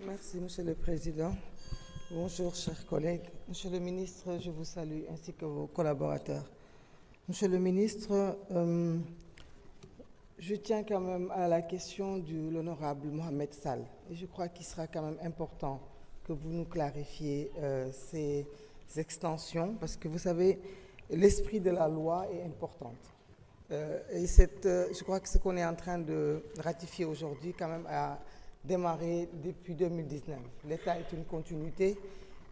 Merci, Monsieur le Président. Bonjour, chers collègues. Monsieur le ministre, je vous salue, ainsi que vos collaborateurs. Monsieur le ministre, je tiens quand même à la question de l'honorable Mohamed Sall. Et je crois qu'il sera quand même important que vous nous clarifiez ces extensions, parce que vous savez, l'esprit de la loi est important. Je crois que ce qu'on est en train de ratifier aujourd'hui, quand même, a démarré depuis 2019. L'État est une continuité,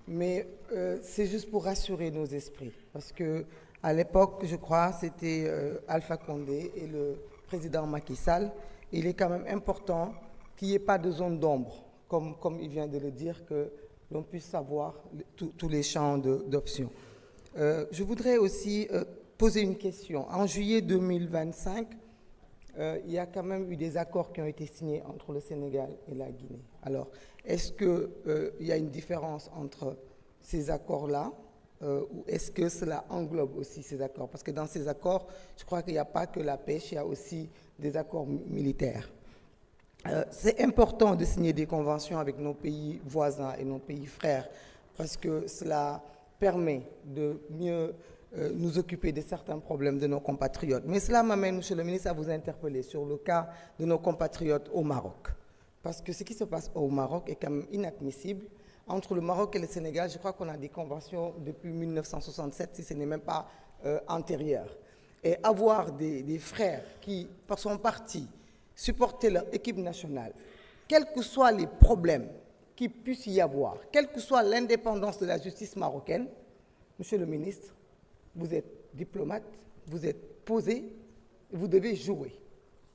mais c'est juste pour rassurer nos esprits. Parce qu'à l'époque, je crois, c'était Alpha Condé et le président Macky Sall. Il est quand même important qu'il n'y ait pas de zone d'ombre, comme il vient de le dire, que l'on puisse savoir tous les champs d'options. Je voudrais aussi poser une question. En juillet 2025, il y a quand même eu des accords qui ont été signés entre le Sénégal et la Guinée. Alors, est-ce qu'il y a une différence entre ces accords-là ou est-ce que cela englobe aussi ces accords? Parce que dans ces accords, je crois qu'il n'y a pas que la pêche, il y a aussi des accords militaires. C'est important de signer des conventions avec nos pays voisins et nos pays frères parce que cela permet de mieux nous occuper de certains problèmes de nos compatriotes. Mais cela m'amène, Monsieur le ministre, à vous interpeller sur le cas de nos compatriotes au Maroc. Parce que ce qui se passe au Maroc est quand même inadmissible. Entre le Maroc et le Sénégal, je crois qu'on a des conventions depuis 1967, si ce n'est même pas antérieur. Et avoir des frères qui sont partis supporter leur équipe nationale, quels que soient les problèmes qu'il puisse y avoir, quelle que soit l'indépendance de la justice marocaine, Monsieur le ministre, vous êtes diplomate, vous êtes posé, vous devez jouer.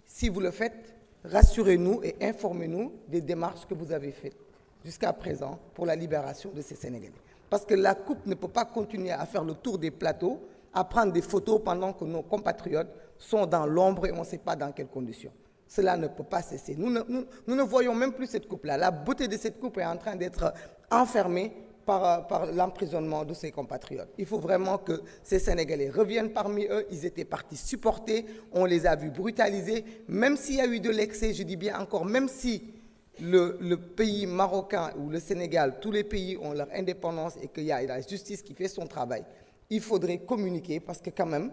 Si vous le faites, rassurez-nous et informez-nous des démarches que vous avez faites jusqu'à présent pour la libération de ces Sénégalais. Parce que la coupe ne peut pas continuer à faire le tour des plateaux, à prendre des photos pendant que nos compatriotes sont dans l'ombre et on ne sait pas dans quelles conditions. Cela ne peut pas cesser. Nous ne voyons même plus cette coupe-là. La beauté de cette coupe est en train d'être enfermée par l'emprisonnement de ses compatriotes. Il faut vraiment que ces Sénégalais reviennent parmi eux. Ils étaient partis supporter, on les a vus brutalisés. Même s'il y a eu de l'excès, je dis bien encore, même si le pays marocain ou le Sénégal, tous les pays ont leur indépendance et qu'il y a la justice qui fait son travail, il faudrait communiquer parce que quand même,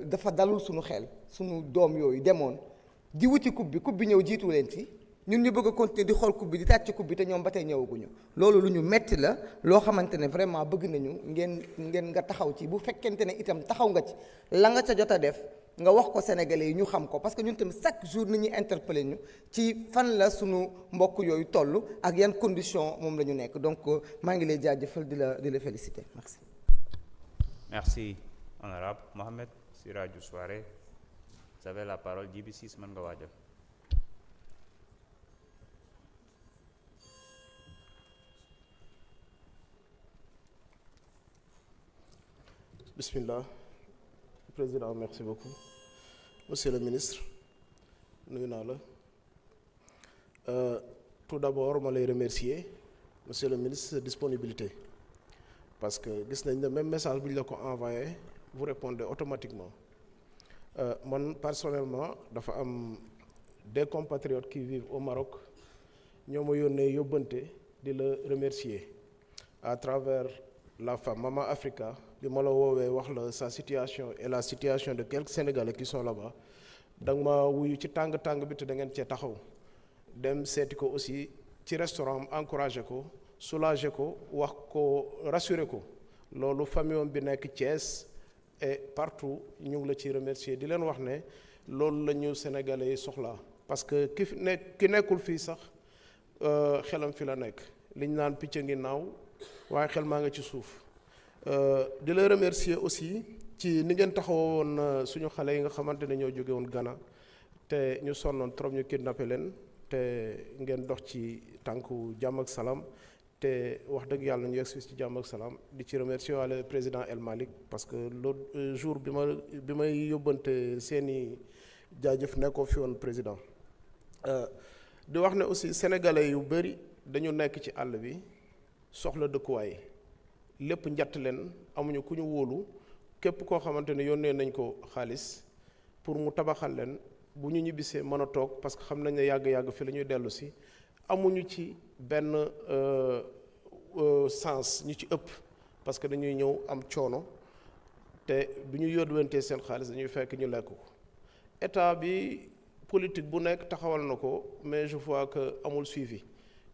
dafa dalul sunu xel, sunu doom yooyu demoon di wuti coupe bi ñëw jiitu leen fi ñun ñu bëgg a continuer di xool coupe bi di tàcc coupe bi te ñoom ba tey ñëwaguñu loolu lu ñu metti la loo xamante ne vraiment bëgg nañu ngeen nga taxaw ci bu fekkente ne itam taxaw nga ci la nga ca jot a def nga wax ko sénégalais yi ñu xam ko parce que ñun tam chaque jour nit ñi interpellé ñu ci fan la sunu mbokk yooyu toll ak yan condition moom la ñu nekk donc maa ngi lay jaajëfal di la féliciter merci. Merci honorable Mohamed Sirajou Souare. Vous avez la parole. Djibi Ciss mën nga waajal. Bismillah. Président, merci beaucoup. Monsieur le ministre, nuyu naa la. Tout d'abord, ma lay remercier, monsieur le ministre, sa disponibilité. Parce que gis nañ ne même message bu ñu la ko envoyé, vous répondez automatiquement. Man personnellement dafa am des compatriotes qui vivent au Maroc ñoo ma yónnee yóbbante di la remercier à travers la femme Maman Africa bi ma la woowee wax la sa situation et la situation de quelques Sénégalais qui sont là-bas da nga ma wuyu ci tàng bi te da ngeen cee taxaw dem seeti ko aussi ci restaurant encouragé ko soulagé ko wax ko rassuré ko loolu famille bi nekk Thiès et partout ñu ngi la ci remercier di leen wax ne loolu la ñu sénégalais yi soxla parce que ki nekkul fii sax xelam fi la nekk liñ naan picc ngi naaw waaye xel maa nga ci suuf di la remercier aussi ci ni ngeen taxawoon suñu xale yi nga xamante ne ñoo jóge woon Ghana te ñu sonnoon trop ñu kidnappé leen te ngeen dox ci tànku jàmm ak salaam te wax dëgg yàlla ñu yegg ci jàmm ak salaam di ci remercier waale président El Malick parce que l'autre jour bi may yóbbante seeni jaajëf nekkoo fi woon président di wax ne aussi sénégalais yu bëri dañu nekk ci àll bi soxla dëkkuwaay lépp njatt leen amuñu ku ñu wóolu képp koo xamante ne yónnee nañ ko xaalis pour mu tabaxal leen bu ñu ñibbisee mën a toog parce que xam nañ ne yàgg-yàgg fi la ñuy dellu si amuñu ci benn sens ñu ci ëpp parce que dañuy ñëw am coono te bu ñu yódduwantee seen xaalis dañuy fekk ñu lekk ko état bi politique bu nekk taxawal na ko mais je vois que amul suivi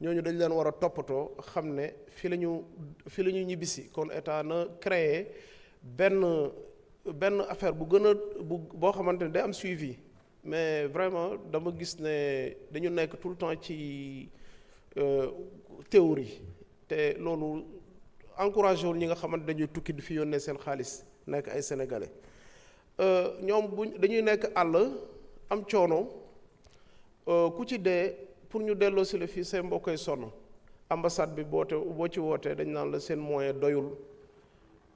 ñooñu dañ leen war a toppatoo xam ne fi la ñu ñibbisi kon état na créer benn affaire bu gën a boo xamante ne day am suivi mais vraiment dama gis ne dañu nekk tout le temps ci théorie te loolu encouragé wul ñi nga xamante dañuy tukki di fi yónnee seen xaalis nekk ay sénégalais ñoom dañuy nekk àll am coono ku ci dee pour ñu delloo si la fii seen mbokkoy sonn ambassade bi boo ci wootee dañ naan la seen moyen doyul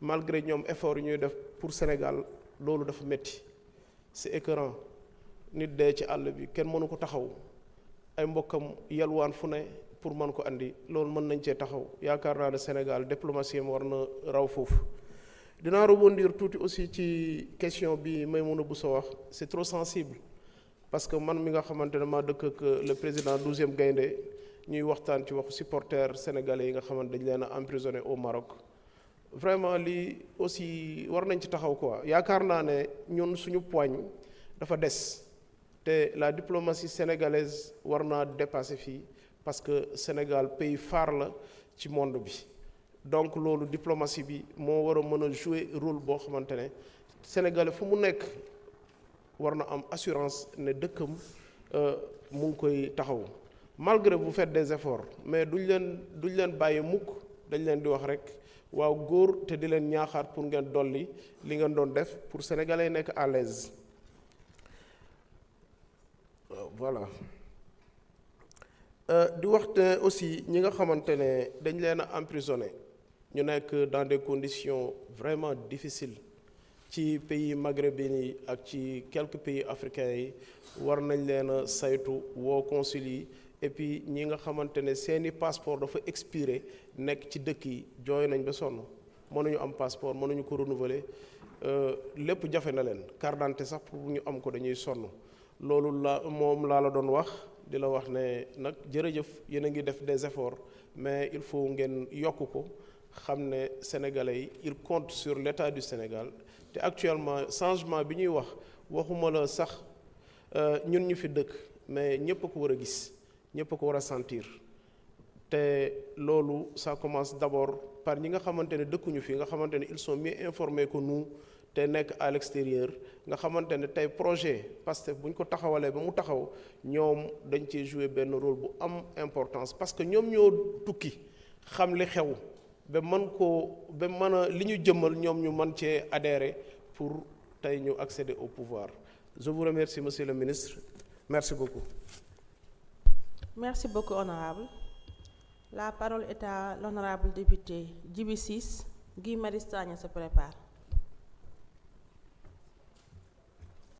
malgré ñoom effort yi ñuy def pour Sénégal loolu dafa métti c'est écœurant nit dee ci àll bi kenn mënu ko taxaw ay mbokkam yalwaan fu ne pour mën ko andi loolu mën nañ cee taxaw yaakaar naa ne Sénégal diplomatie war na raw foofu dinaa rebondir tuuti aussi ci question bi Maïmouna Bousso wax c'est trop sensible parce que man mi nga xamante ne maa dëkk ak le président 12e Gaïndé ñuy waxtaan ci waxu supporters sénégalais yi nga xamante dañ leen a emprisonné au Maroc vraiment lii aussi war nañ ci taxaw quoi yaakaar naa ne ñun suñu poigne dafa des te la diplomatie sénégalaise war naa dépasser fii parce que Sénégal pays phare la ci monde bi donc loolu diplomatie bi moo war a mën a jouer rôle boo xamante ne sénégalais fu mu nekk war na am assurance ne dëkkam mu ngi koy taxaw malgré vous faites des efforts mais duñ leen bàyyi mukk dañ leen di wax rek waaw góor te di leen ñaaxaat pour ngeen dolli li ngeen doon def pour sénégalais nekk à l'aise voilà di wax ne aussi ñi nga xamante ne dañ leen a emprisonné ñu nekk dans des conditions vraiment difficiles ci pays maghrébins yi ak ci quelques pays africains yi war nañ leen a saytu woo consul yi et puis ñi nga xamante ne seeni passeport dafa expiré nekk ci dëkk yi jooy nañ ba sonn mënuñu am passeport mënuñu ko renouveler lépp jafe na leen carte d'identité sax pour ñu am ko dañuy sonn loolu moom laa la doon wax di la wax ne nag jërëjëf yéen a ngi def des efforts mais il faut ngeen yokk ko xam ne sénégalais yi ils comptent sur l'état du Sénégal te actuellement changement bi ñuy waxuma la sax ñun ñu fi dëkk mais ñëpp a ko war a gis ñëpp a ko war a sentir te loolu ça commence d'abord par ñi nga xamante ne dëkkuñu fi nga xamante ne ils sont mieux informés que nous te nekk à l'extérieur nga xamante ne tey projet Pastef bu ñu ko taxawalee ba mu taxaw ñoom dañ cee jouer benn rôle bu am importance parce que ñoom ñoo tukki xam li xew ba mën a li ñu jëmmal ñoom ñu mën cee adhérer pour tey ñu accéder au pouvoir je vous remercie monsieur le ministre merci beaucoup. Merci beaucoup honorable. La parole est à l'honorable député Djibi Ciss. Guy Marius Sagna se prépare.